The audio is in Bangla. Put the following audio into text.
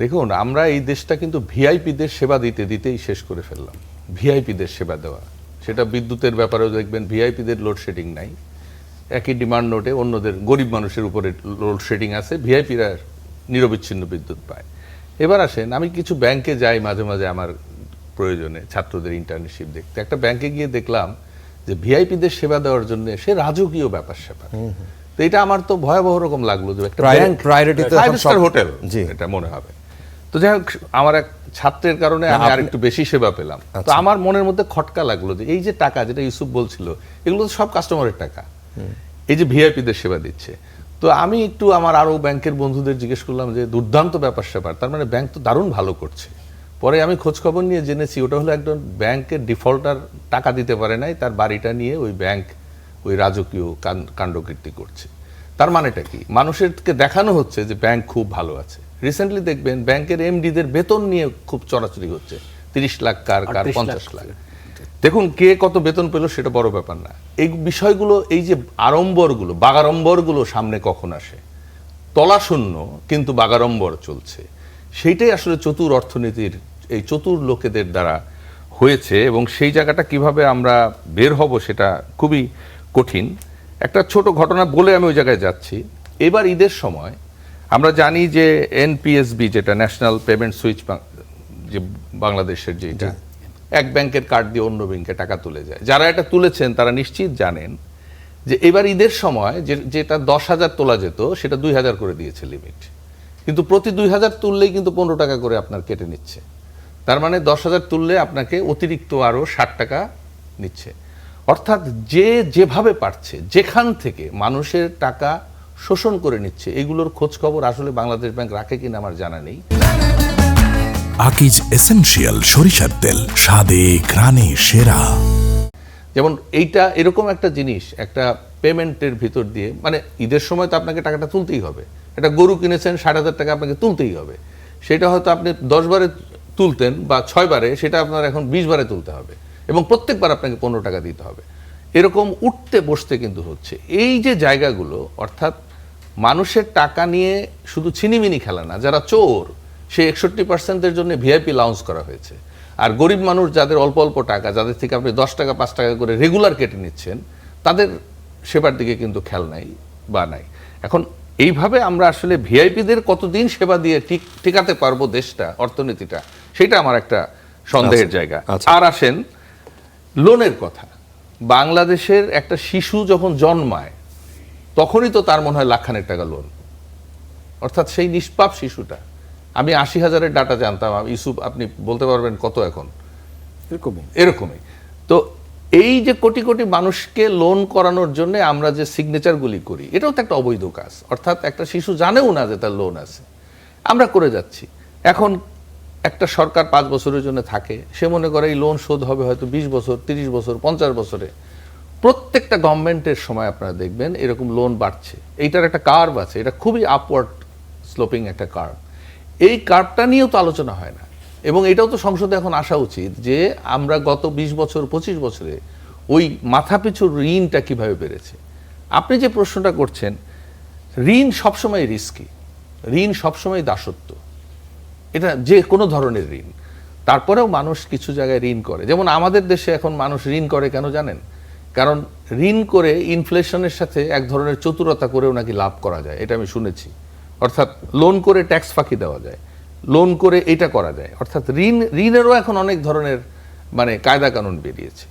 দেখুন, আমরা এই দেশটা কিন্তু ভিআইপিদের সেবা দিতে দিতেই শেষ করে ফেললাম। ভিআইপিদের সেবা দেওয়া, সেটা বিদ্যুতের ব্যাপারেও দেখবেন ভিআইপিদের লোডশেডিং নাই, একই ডিমান্ড নোটে অন্যদের গরিব মানুষের উপরে লোডশেডিং আছে, ভিআইপিরা নিরবিচ্ছিন্ন বিদ্যুৎ পায়। এবার আসেন, আমি কিছু ব্যাংকে যাই মাঝে মাঝে আমার প্রয়োজনে ছাত্রদের ইন্টার্নশিপ দেখতে। একটা ব্যাংকে গিয়ে দেখলাম যে ভিআইপিদের সেবা দেওয়ার জন্য সে রাজকীয় ব্যাপার স্যাপার। তো এটা আমার তো ভয়াবহ রকম লাগলো যে একটা ব্যাংক ফাইভ স্টার হোটেল এটা মনে হবে। তো যাই হোক, আমার এক ছাত্রের কারণে আমি আর একটু বেশি সেবা পেলাম। তো আমার মনের মধ্যে খটকা লাগলো যে এই যে টাকা, যেটা ইউসুফ বলছিল, এগুলো তো সব কাস্টমারের টাকা, এই যে ভিআইপিদের সেবা দিচ্ছে। তো আমি একটু আমার আরো ব্যাংকের বন্ধুদের জিজ্ঞেস করলাম যে দুর্দান্ত ব্যাপার স্যাপার, তার মানে ব্যাংক তো দারুণ ভালো করছে। পরে আমি খোঁজ খবর নিয়ে জেনেছি ওটা হলো একজন ব্যাংকের ডিফল্টার টাকা দিতে পারে নাই, তার বাড়িটা নিয়ে ওই ব্যাংক ওই রাজকীয় কাণ্ডকীর্তি করছে। তার মানেটা কি? মানুষেরকে দেখানো হচ্ছে যে ব্যাংক খুব ভালো আছে। রিসেন্টলি দেখবেন ব্যাংকের এমডিদের বেতন নিয়ে খুব চড়াচড়ি হচ্ছে, 30 লাখ কার 50 লাখ। দেখুন, কে কত বেতন পেল সেটা বড় ব্যাপার না, এই বিষয়গুলো, এই যে আড়ম্বরগুলো, বাগাড়ম্বরগুলো সামনে কখন আসে, তলা শূন্য কিন্তু বাগাড়ম্বর চলছে, সেইটাই আসলে চতুর অর্থনীতির এই চতুর লোকেদের দ্বারা হয়েছে। এবং সেই জায়গাটা কিভাবে আমরা বের হব সেটা খুবই কঠিন। একটা ছোট ঘটনা বলে আমি ওই জায়গায় যাচ্ছি। এবার ঈদের সময় আমরা জানি যে এনপিএসবি, যেটা ন্যাশনাল পেমেন্ট সুইচ, যে বাংলাদেশের, যেটা এক ব্যাংকের কার্ড দিয়ে অন্য ব্যাংকে টাকা তুলে যায়, যারা এটা তুলেছেন তারা নিশ্চিত জানেন যে এবার ঈদের সময় যেটা 10,000 তোলা যেত সেটা 2,000 করে দিয়েছে লিমিট। কিন্তু প্রতি 2,000 তুললেই কিন্তু 15 টাকা করে আপনার কেটে নিচ্ছে। তার মানে 10,000 তুললে আপনাকে অতিরিক্ত আরো 60 টাকা নিচ্ছে। অর্থাৎ যে যেভাবে পারছে, যেখান থেকে মানুষের টাকা শোষণ করে নিচ্ছে, এগুলোর খোঁজ খবর আসলে বাংলাদেশ ব্যাংক রাখে কিনা আমার জানা নেই। আকিজ এসেনশিয়াল সরিষার তেল, স্বাদে ঘ্রাণে সেরা। যেমন এইটা এরকম একটা জিনিস, একটা পেমেন্টের ভিতর দিয়ে, মানে ঈদের সময় তো আপনাকে টাকাটা তুলতেই হবে। একটা গরু কিনেছেন 60,000 টাকা, আপনাকে তুলতেই হবে। সেটা হয়তো আপনি 10 বারে তুলতেন বা 6 বারে, সেটা আপনার এখন 20 বারে তুলতে হবে, এবং প্রত্যেকবার আপনাকে 15 টাকা দিতে হবে। এরকম উঠতে বসতে কিন্তু হচ্ছে। এই যে জায়গাগুলো, অর্থাৎ মানুষের টাকা নিয়ে শুধু ছিনিমিনি খেলা না, যারা চোর, সেই 61% জন্য ভিআইপি লাউঞ্জ করা হয়েছে। আর গরিব মানুষ যাদের অল্প অল্প টাকা, যাদের থেকে আপনি 10 টাকা 5 টাকা করে রেগুলার কেটে নিচ্ছেন, তাদের সেবার দিকে কিন্তু খেয়াল নাই বা নাই। এখন এইভাবে আমরা আসলে ভিআইপিদের কতদিন সেবা দিয়ে টিকাতে পারবো দেশটা, অর্থনীতিটা, সেটা আমার একটা সন্দেহের জায়গা। আর আসেন লোনের কথা। বাংলাদেশের একটা শিশু যখন জন্মায় তখনই তো তার মনে হয় লাখখানেক টাকা লোন, অর্থাৎ সেই নিষ্পাপ শিশুটা। আমি 80,000-এর ডাটা জানতাম, ইউসুফ আপনি বলতে পারবেন কত এখন? এরকমই। তো এই যে কোটি কোটি মানুষকে লোন করানোর জন্য আমরা যে সিগনেচারগুলি করি, এটাও তো একটা অবৈধ কাজ। অর্থাৎ একটা শিশু জানেও না যে তার লোন আছে, আমরা করে যাচ্ছি। এখন একটা সরকার 5 বছরের জন্য থাকে, সে মনে করে এই লোন শোধ হবে হয়তো 20 বছর, 30 বছর, 50 বছরে। প্রত্যেকটা গভর্নমেন্টের সময় আপনারা দেখবেন এরকম লোন বাড়ছে। এইটার একটা কার্ভ আছে, এটা খুবই আপওয়ার্ড স্লোপিং একটা কার্ভ। এই কার্ভটা নিয়েও তো আলোচনা হয় না। এবং এটাও তো সংসদে এখন আসা উচিত যে আমরা গত 20 বছর 25 বছরে ওই মাথাপিছু ঋণটা কিভাবে বেড়েছে। আপনি যে প্রশ্নটা করছেন, ঋণ সবসময় রিস্কি, ঋণ সবসময় দাসত্ব, এটা যে কোনো ধরনের ঋণ। তারপরেও মানুষ কিছু জায়গায় ঋণ করে। যেমন আমাদের দেশে এখন মানুষ ঋণ করে কেন জানেন? কারণ ঋণ করে ইনফ্লেশনের সাথে এক ধরনের চতুরতা করেও নাকি লাভ করা যায়, এটা আমি শুনেছি। অর্থাৎ লোন করে ট্যাক্স ফাঁকি দেওয়া যায়, লোন করে এটা করা যায়। অর্থাৎ ঋণেরও এখন অনেক ধরনের মানে কায়দা কানুন বেরিয়েছে।